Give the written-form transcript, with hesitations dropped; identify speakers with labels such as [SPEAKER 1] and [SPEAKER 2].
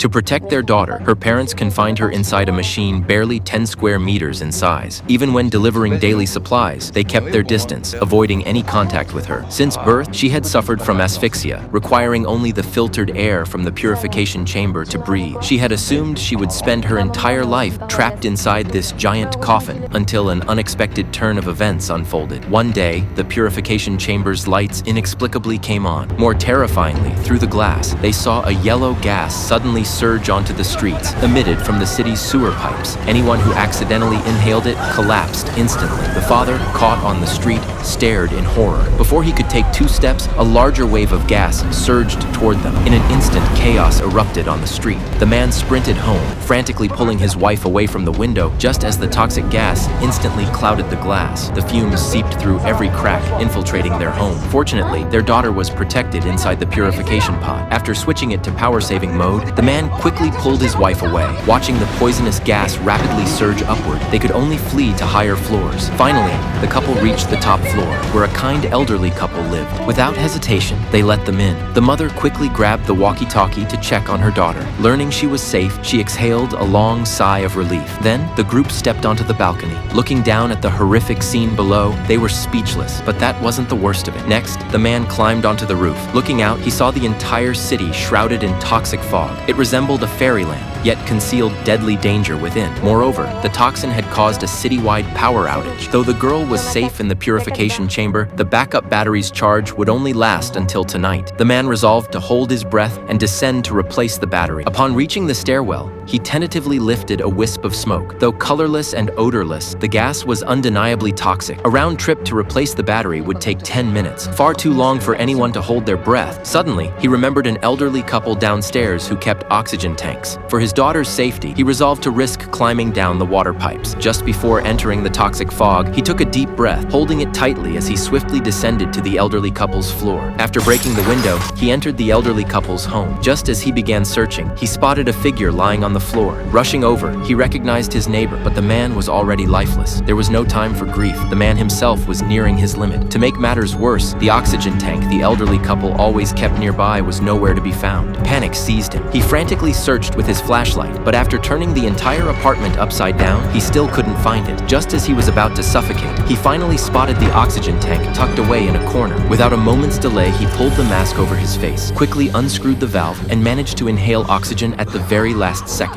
[SPEAKER 1] To protect their daughter, her parents confined her inside a machine barely 10 square meters in size. Even when delivering daily supplies, they kept their distance, avoiding any contact with her. Since birth, she had suffered from asphyxia, requiring only the filtered air from the purification chamber to breathe. She had assumed she would spend her entire life trapped inside this giant coffin until an unexpected turn of events unfolded. One day, the purification chamber's lights inexplicably came on. More terrifyingly, through the glass, they saw a yellow gas suddenly surge onto the streets, emitted from the city's sewer pipes. Anyone who accidentally inhaled it collapsed instantly. The father, caught on the street, stared in horror. Before he could take 2 steps, a larger wave of gas surged toward them. In an instant, chaos erupted on the street. The man sprinted home, frantically pulling his wife away from the window just as the toxic gas instantly clouded the glass. The fumes seeped through every crack, infiltrating their home. Fortunately, their daughter was protected inside the purification pod. After switching it to power-saving mode, the man quickly pulled his wife away. Watching the poisonous gas rapidly surge upward, they could only flee to higher floors. Finally, the couple reached the top floor, where a kind elderly couple lived. Without hesitation, they let them in. The mother quickly grabbed the walkie-talkie to check on her daughter. Learning she was safe, she exhaled a long sigh of relief. Then, the group stepped onto the balcony. Looking down at the horrific scene below, they were speechless, but that wasn't the worst of it. Next, the man climbed onto the roof. Looking out, he saw the entire city shrouded in toxic fog. It resembled a fairyland, yet concealed deadly danger within. Moreover, the toxin had caused a citywide power outage. Though the girl was safe in the purification chamber, the backup battery's charge would only last until tonight. The man resolved to hold his breath and descend to replace the battery. Upon reaching the stairwell, he tentatively lifted a wisp of smoke. Though colorless and odorless, the gas was undeniably toxic. A round trip to replace the battery would take 10 minutes, far too long for anyone to hold their breath. Suddenly, he remembered an elderly couple downstairs who kept oxygen tanks. For his daughter's safety, he resolved to risk climbing down the water pipes. Just before entering the toxic fog, he took a deep breath, holding it tightly as he swiftly descended to the elderly couple's floor. After breaking the window, he entered the elderly couple's home. Just as he began searching, he spotted a figure lying on the floor. Rushing over, he recognized his neighbor, but the man was already lifeless. There was no time for grief. The man himself was nearing his limit. To make matters worse, the oxygen tank the elderly couple always kept nearby was nowhere to be found. Panic seized him. He frantically searched with his flashlight, but after turning the entire apartment upside down, he still couldn't find it. Just as he was about to suffocate, he finally spotted the oxygen tank tucked away in a corner. Without a moment's delay, he pulled the mask over his face, quickly unscrewed the valve, and managed to inhale oxygen at the very last second.